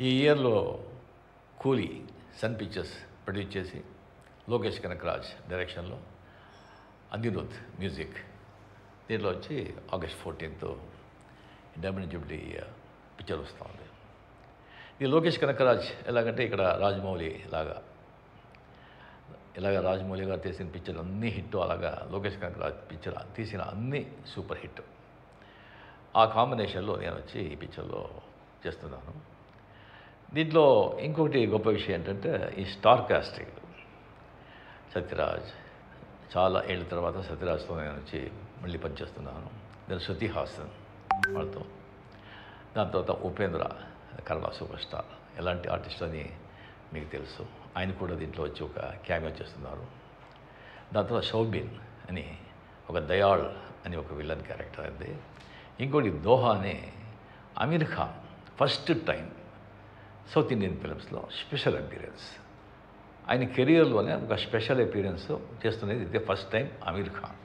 ఈ ఇయర్లో కూలీ సన్ పిక్చర్స్ ప్రొడ్యూస్ చేసి లోకేష్ కనకరాజ్ డైరెక్షన్లో అనిరుద్ మ్యూజిక్ దీంట్లో వచ్చి August 14th diamond Jubilee picture వస్తూ ఉంది. ఇది లోకేష్ కనకరాజ్ ఎలాగంటే ఇక్కడ రాజమౌళి ఇలాగా రాజమౌళి గారు తీసిన పిక్చర్ అన్నీ హిట్, అలాగా లోకేష్ కనకరాజ్ పిక్చర్ తీసిన అన్నీ సూపర్ హిట్. ఆ కాంబినేషన్లో నేను వచ్చి ఈ పిక్చర్లో చేస్తున్నాను. దీంట్లో ఇంకొకటి గొప్ప విషయం ఏంటంటే ఈ స్టార్ కాస్టింగ్. సత్యరాజ్ చాలా ఏళ్ళ తర్వాత సత్యరాజ్తో నేను వచ్చి మళ్ళీ పనిచేస్తున్నాను. నేను శృతి హాసన్ వాళ్ళతో, దాని తర్వాత ఉపేంద్ర కన్నడ సూపర్ స్టార్, ఎలాంటి ఆర్టిస్ట్ అని మీకు తెలుసు, ఆయన కూడా దీంట్లో వచ్చి ఒక క్యామియో చేస్తున్నారు. దాని తర్వాత షౌబిన్ అని ఒక దయాళ్ అని ఒక విలన్ క్యారెక్టర్ ఉంది. ఇంకోటి దోహా అనే Aamir Khan first time South Indian ఫిల్మ్స్లో స్పెషల్ అపీరెన్స్, ఆయన కెరియర్లోనే ఒక స్పెషల్ అపీరెన్స్ చేస్తున్నది ఇదే ఫస్ట్ టైం అమీర్ ఖాన్.